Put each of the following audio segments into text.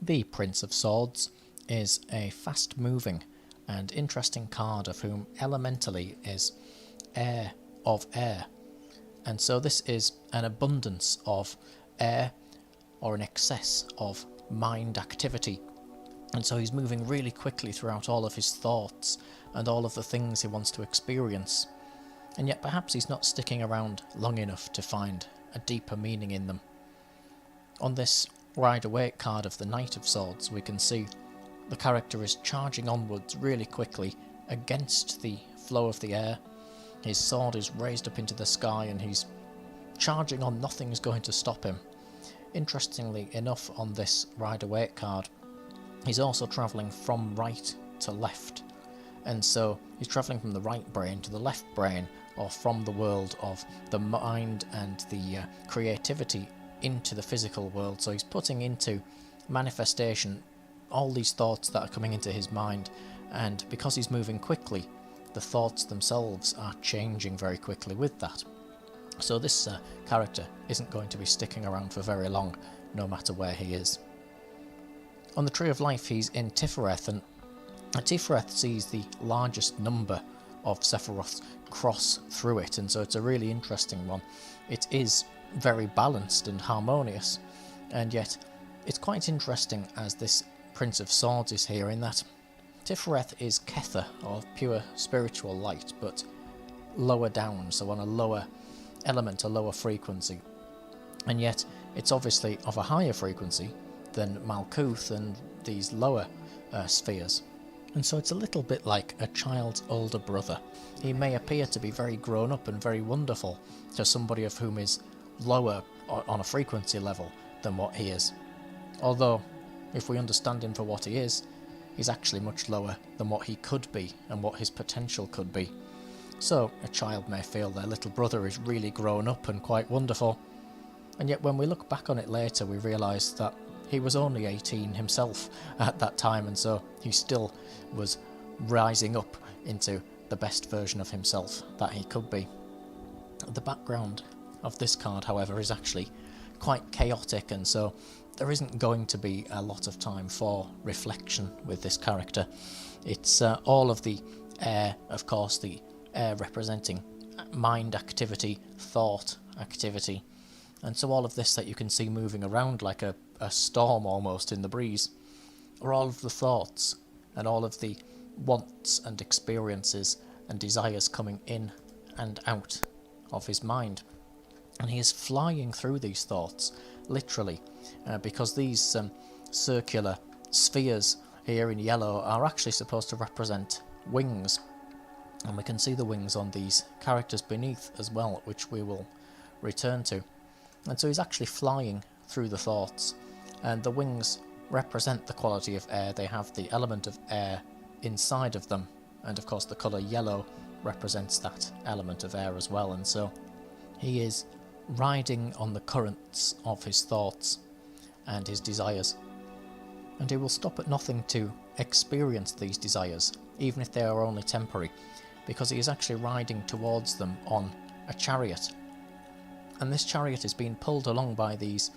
The Prince of Swords is a fast-moving and interesting card of whom elementally is air of air. And so this is an abundance of air or an excess of mind activity. And so he's moving really quickly throughout all of his thoughts and all of the things he wants to experience. And yet perhaps he's not sticking around long enough to find a deeper meaning in them. On this Rider-Waite card of the Knight of Swords, we can see the character is charging onwards really quickly against the flow of the air. His sword is raised up into the sky and he's charging on, nothing's going to stop him. Interestingly enough, on this Rider-Waite card, he's also travelling from right to left. And so he's travelling from the right brain to the left brain, or from the world of the mind and the creativity into the physical world. So he's putting into manifestation all these thoughts that are coming into his mind, and because he's moving quickly, the thoughts themselves are changing very quickly with that. So this character isn't going to be sticking around for very long, no matter where he is. On the Tree of Life, he's in Tifereth, and Tifereth sees the largest number of Sephiroths cross through it, and so it's a really interesting one. It is very balanced and harmonious, and yet it's quite interesting as this Prince of Swords is here, in that Tifereth is Kether, or pure spiritual light, but lower down, so on a lower element, a lower frequency. And yet it's obviously of a higher frequency than Malkuth and these lower spheres. And so it's a little bit like a child's older brother. He may appear to be very grown up and very wonderful to somebody of whom is lower on a frequency level than what he is. Although, if we understand him for what he is, he's actually much lower than what he could be and what his potential could be. So a child may feel their little brother is really grown up and quite wonderful, and yet when we look back on it later we realise that he was only 18 himself at that time, and so he still was rising up into the best version of himself that he could be. The background of this card, however, is actually quite chaotic, and so there isn't going to be a lot of time for reflection with this character. It's all of the air, of course, the air representing mind activity, thought activity, and so all of this that you can see moving around like a storm almost in the breeze are all of the thoughts and all of the wants and experiences and desires coming in and out of his mind. And he is flying through these thoughts, literally, because these circular spheres here in yellow are actually supposed to represent wings. And we can see the wings on these characters beneath as well, which we will return to. And so he's actually flying through the thoughts, and the wings represent the quality of air. They have the element of air inside of them, and of course the colour yellow represents that element of air as well. And so he is riding on the currents of his thoughts and his desires, and he will stop at nothing to experience these desires, even if they are only temporary, because he is actually riding towards them on a chariot. And this chariot is being pulled along by these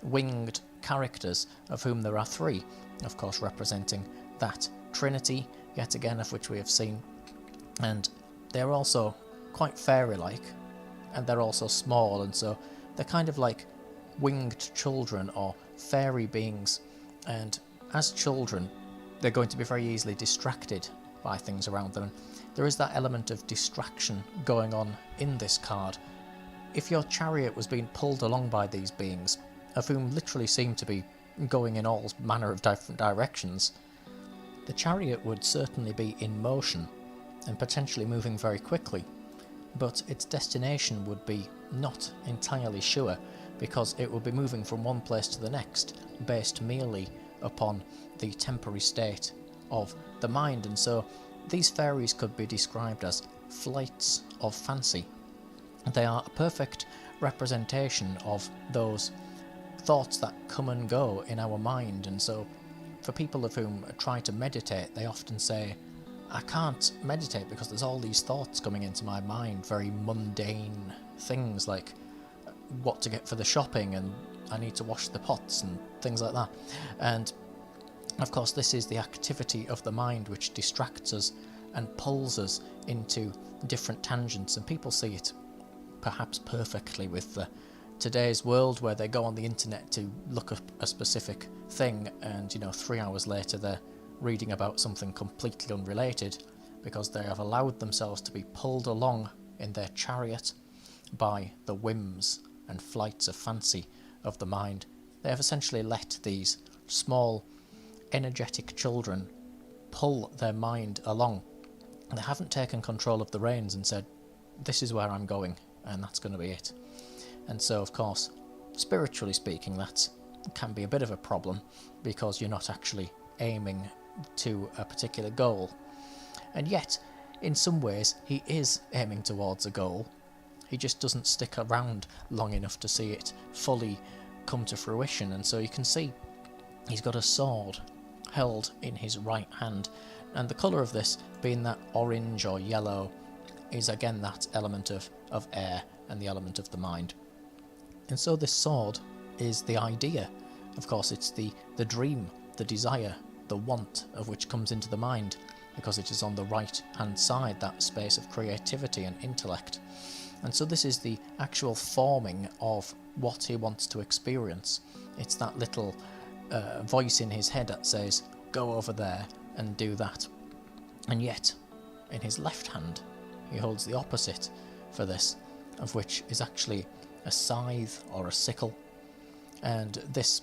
winged characters, of whom there are three, of course representing that Trinity, yet again, of which we have seen. And they're also quite fairy-like, and they're also small, and so they're kind of like winged children or fairy beings. And as children, they're going to be very easily distracted by things around them. There is that element of distraction going on in this card. If your chariot was being pulled along by these beings, of whom literally seem to be going in all manner of different directions, the chariot would certainly be in motion and potentially moving very quickly, but its destination would be not entirely sure, because it would be moving from one place to the next based merely upon the temporary state of the mind. And so these fairies could be described as flights of fancy. They are a perfect representation of those thoughts that come and go in our mind. And so for people of whom try to meditate, they often say, I can't meditate because there's all these thoughts coming into my mind, very mundane things like what to get for the shopping, and I need to wash the pots and things like that. And Of course, this is the activity of the mind which distracts us and pulls us into different tangents, and people see it perhaps perfectly with today's world, where they go on the internet to look up a specific thing, and 3 hours later they're reading about something completely unrelated, because they have allowed themselves to be pulled along in their chariot by the whims and flights of fancy of the mind. They have essentially let these small, energetic children pull their mind along. They haven't taken control of the reins and said, this is where I'm going, and that's going to be it. And so, of course, spiritually speaking, that can be a bit of a problem, because you're not actually aiming to a particular goal. And yet, in some ways, he is aiming towards a goal. He just doesn't stick around long enough to see it fully come to fruition. And so you can see he's got a sword held in his right hand, and the colour of this, being that orange or yellow, is again that element of air and the element of the mind. And so this sword is the idea. Of course, it's the dream, the desire, the want of which comes into the mind, because it is on the right hand side, that space of creativity and intellect. And so this is the actual forming of what he wants to experience. It's that little voice in his head that says, go over there and do that. And yet, in his left hand, he holds the opposite for this, of which is actually a scythe or a sickle. And this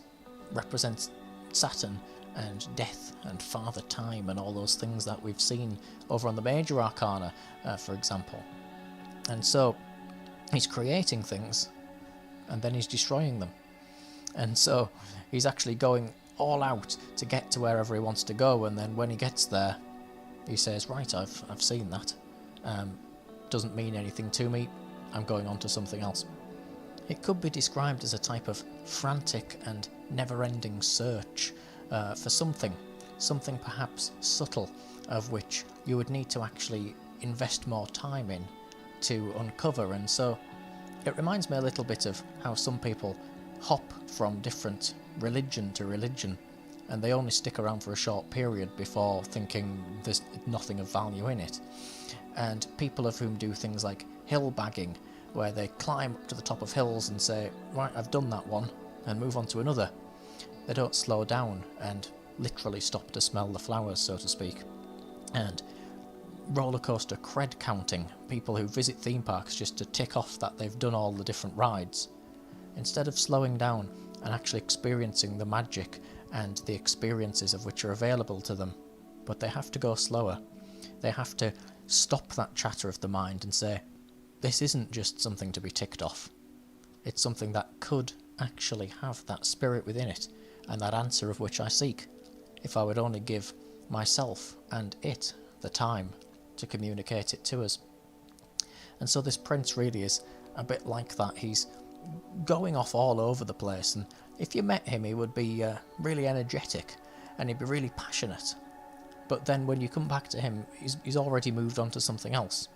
represents Saturn and death and Father Time and all those things that we've seen over on the Major Arcana, for example. And so he's creating things, and then he's destroying them. And so he's actually going all out to get to wherever he wants to go, and then when he gets there, he says, right, I've seen that. Doesn't mean anything to me, I'm going on to something else. It could be described as a type of frantic and never-ending search for something perhaps subtle, of which you would need to actually invest more time in to uncover. And so it reminds me a little bit of how some people hop from different religion to religion, and they only stick around for a short period before thinking there's nothing of value in it. And people of whom do things like hill bagging, where they climb up to the top of hills and say, right, I've done that one, and move on to another. They don't slow down and literally stop to smell the flowers, so to speak. And roller coaster cred counting, people who visit theme parks just to tick off that they've done all the different rides, instead of slowing down and actually experiencing the magic and the experiences of which are available to them. But they have to go slower. They have to stop that chatter of the mind and say, this isn't just something to be ticked off. It's something that could actually have that spirit within it, and that answer of which I seek, if I would only give myself and it the time to communicate it to us. And so this prince really is a bit like that. He's going off all over the place, and if you met him, he would be really energetic and he'd be really passionate. But then when you come back to him, he's already moved on to something else.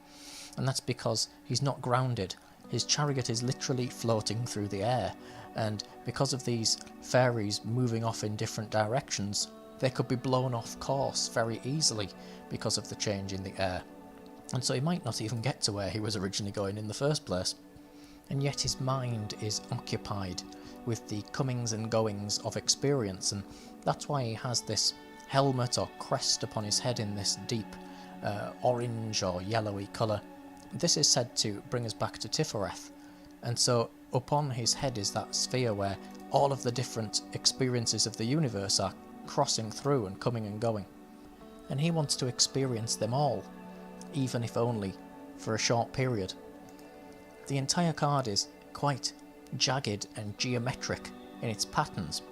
And that's because he's not grounded. His chariot is literally floating through the air, and because of these fairies moving off in different directions, they could be blown off course very easily because of the change in the air. And so he might not even get to where he was originally going in the first place. And yet his mind is occupied with the comings and goings of experience, and that's why he has this helmet or crest upon his head in this deep orange or yellowy colour. This is said to bring us back to Tifereth, and so upon his head is that sphere where all of the different experiences of the universe are crossing through and coming and going. And he wants to experience them all, even if only for a short period. The entire card is quite jagged and geometric in its patterns,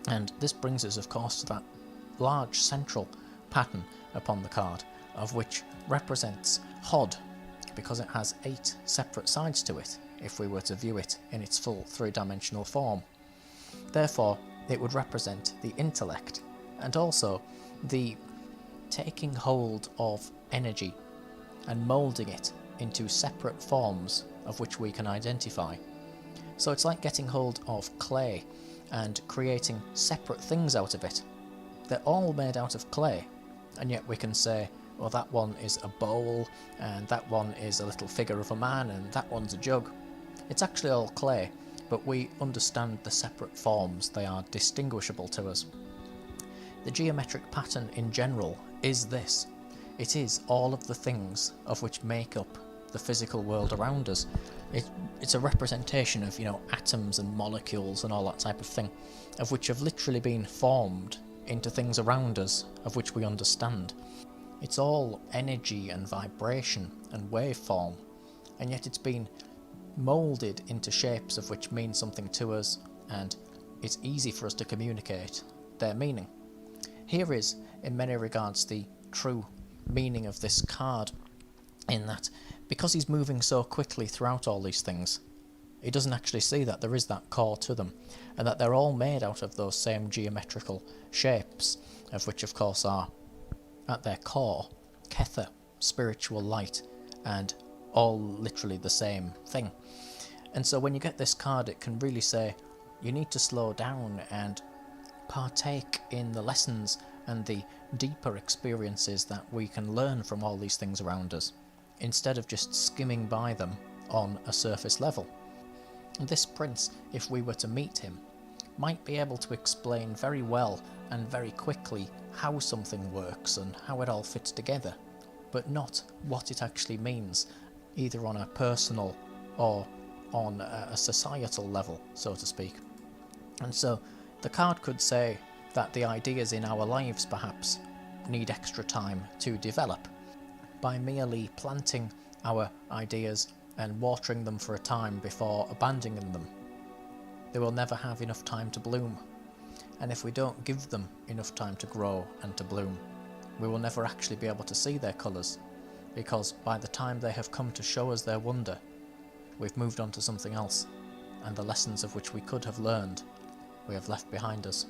and this brings us, of course, to that large central pattern upon the card, of which represents Hod, because it has 8 separate sides to it, if we were to view it in its full 3-dimensional form. Therefore, it would represent the intellect, and also the taking hold of energy and moulding it into separate forms of which we can identify. So it's like getting hold of clay and creating separate things out of it. They're all made out of clay, and yet we can say, well, that one is a bowl, and that one is a little figure of a man, and that one's a jug. It's actually all clay, but we understand the separate forms. They are distinguishable to us. The geometric pattern in general is this. It is all of the things of which make up the physical world around us. It's a representation of, atoms and molecules and all that type of thing, of which have literally been formed into things around us, of which we understand. It's all energy and vibration and waveform, and yet it's been moulded into shapes of which mean something to us, and it's easy for us to communicate their meaning. Here is, in many regards, the true meaning of this card, in that because he's moving so quickly throughout all these things, he doesn't actually see that there is that core to them, and that they're all made out of those same geometrical shapes, of which of course are, at their core, Kether, spiritual light, and all literally the same thing. And so when you get this card, it can really say you need to slow down and partake in the lessons and the deeper experiences that we can learn from all these things around us, instead of just skimming by them on a surface level. And this prince, if we were to meet him, might be able to explain very well and very quickly how something works and how it all fits together, but not what it actually means, either on a personal or on a societal level, so to speak. And so the card could say that the ideas in our lives perhaps need extra time to develop. By merely planting our ideas and watering them for a time before abandoning them, they will never have enough time to bloom. And if we don't give them enough time to grow and to bloom, we will never actually be able to see their colours, because by the time they have come to show us their wonder, we've moved on to something else, and the lessons of which we could have learned, we have left behind us.